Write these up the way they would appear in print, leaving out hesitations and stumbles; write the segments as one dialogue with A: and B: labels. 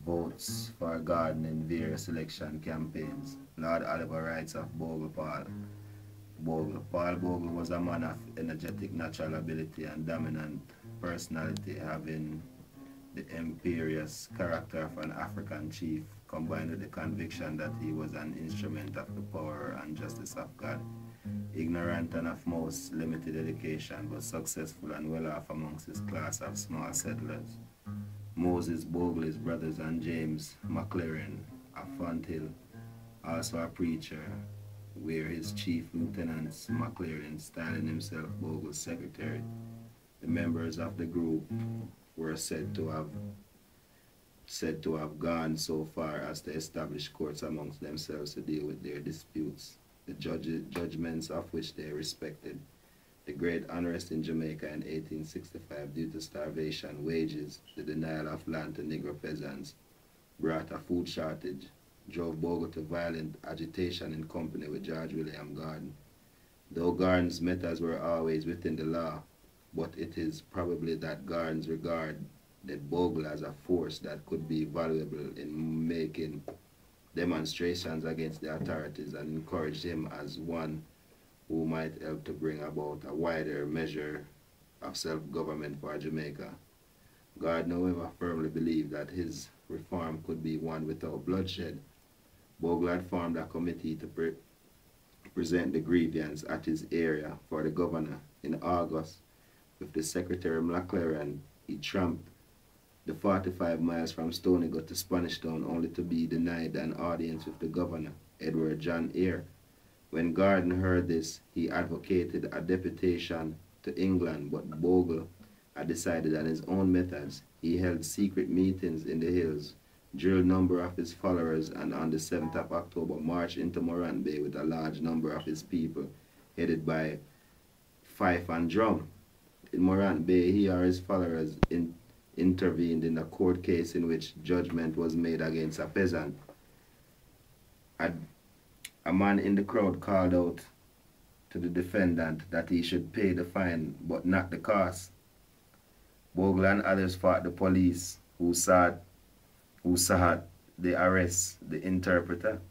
A: votes for Gordon in various election campaigns. Lord Oliver writes of Bogle Paul. Paul Bogle was a man of energetic natural ability and dominant personality, having the imperious character of an African chief, combined with the conviction that he was an instrument of the power and justice of God. Ignorant and of most limited education, but successful and well off amongst his class of small settlers. Moses Bogle's brothers and James McLaren of Fonthill, also a preacher, were his chief lieutenants. McLaren, styling himself Bogle's secretary. The members of the group were said to have gone so far as to establish courts amongst themselves to deal with their disputes, the judgments of which they respected. The great unrest in Jamaica in 1865 due to starvation, wages, the denial of land to Negro peasants, brought a food shortage, drove Bogle to violent agitation in company with George William Gordon. Though Gordon's methods were always within the law, but it is probably that Gordon's regarded Bogle as a force that could be valuable in making demonstrations against the authorities and encouraged him as one who might help to bring about a wider measure of self-government for Jamaica. Gordon, however, firmly believed that his reform could be one without bloodshed. Bogle had formed a committee to present the grievance at his area for the governor. In August, with the Secretary McLaren, he tramped the 45 miles from Stonygut to Spanish Town, only to be denied an audience with the governor, Edward John Eyre. When Gordon heard this, he advocated a deputation to England, but Bogle had decided on his own methods. He held secret meetings in the hills, drilled a number of his followers, and on the 7th of October marched into Morant Bay with a large number of his people, headed by fife and drum. In Morant Bay, he or his followers intervened in a court case in which judgment was made against a peasant. A man in the crowd called out to the defendant that he should pay the fine but not the cost. Bogle and others fought the police, who sought the arrest the interpreter,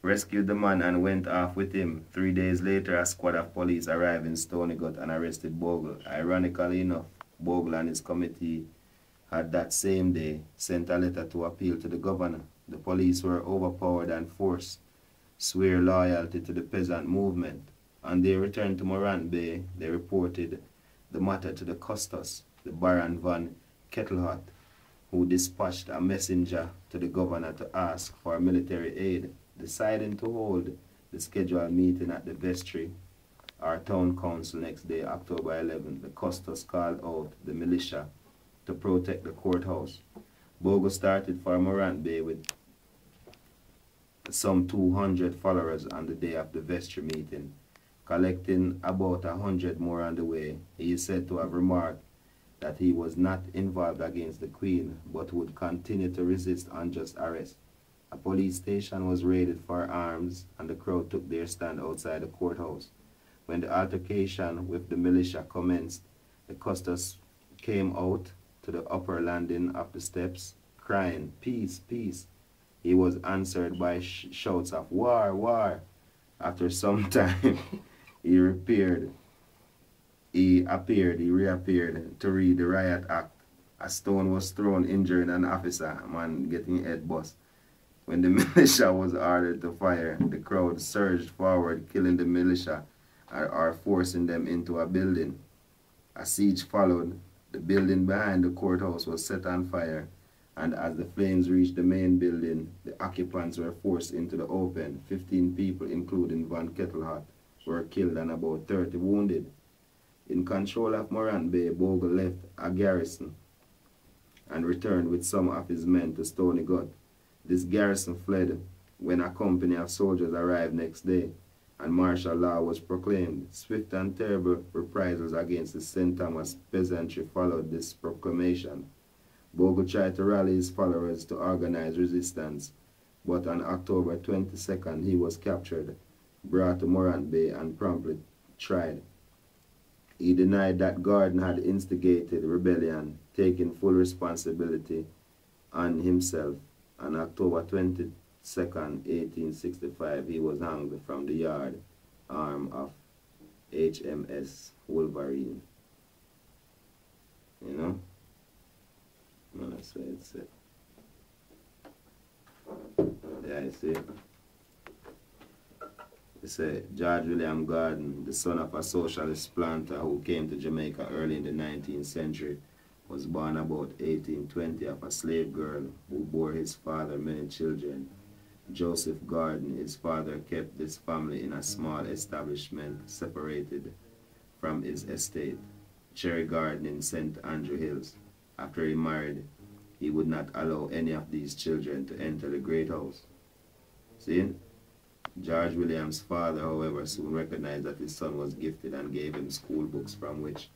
A: rescued the man and went off with him. 3 days later, a squad of police arrived in Stonygut and arrested Bogle. Ironically enough, Bogle and his committee had that same day sent a letter to appeal to the governor. The police were overpowered and forced swear loyalty to the peasant movement. On their return to Morant Bay, they reported the matter to the Custos, the Baron van Kettelhut, who dispatched a messenger to the governor to ask for military aid. Deciding to hold the scheduled meeting at the vestry, our town council next day, October 11th, the Custos called out the militia to protect the courthouse. Bogle started for Morant Bay with some 200 followers on the day of the vestry meeting, collecting about 100 more on the way. He is said to have remarked that he was not involved against the Queen, but would continue to resist unjust arrest. A police station was raided for arms, and the crowd took their stand outside the courthouse. When the altercation with the militia commenced, the Custos came out to the upper landing of the steps, crying, "Peace, peace." He was answered by shouts of "War, war." After some time, he reappeared to read the riot act. A stone was thrown, injuring an officer, a man getting head bust. When the militia was ordered to fire, the crowd surged forward, killing the militia or forcing them into a building. A siege followed. The building behind the courthouse was set on fire, and as the flames reached the main building, the occupants were forced into the open. 15 people, including Van Kettelhut, were killed and about 30 wounded. In control of Morant Bay, Bogle left a garrison and returned with some of his men to Stonygut. This garrison fled when a company of soldiers arrived next day, and martial law was proclaimed. Swift and terrible reprisals against the St. Thomas peasantry followed this proclamation. Bogle tried to rally his followers to organize resistance, but on October 22nd he was captured, brought to Morant Bay, and promptly tried. He denied that Gordon had instigated rebellion, taking full responsibility on himself. On October 22nd, 1865, he was hanged from the yard arm of HMS Wolverine. You know? No, that's what it said. Yeah, you see? It said, George William Gordon, the son of a socialist planter who came to Jamaica early in the 19th century, was born about 1820 of a slave girl who bore his father many children. Joseph Gordon, his father, kept this family in a small establishment separated from his estate, Cherry Garden in St. Andrew Hills. After he married, he would not allow any of these children to enter the great house. See? George William's father, however, soon recognized that his son was gifted and gave him school books from which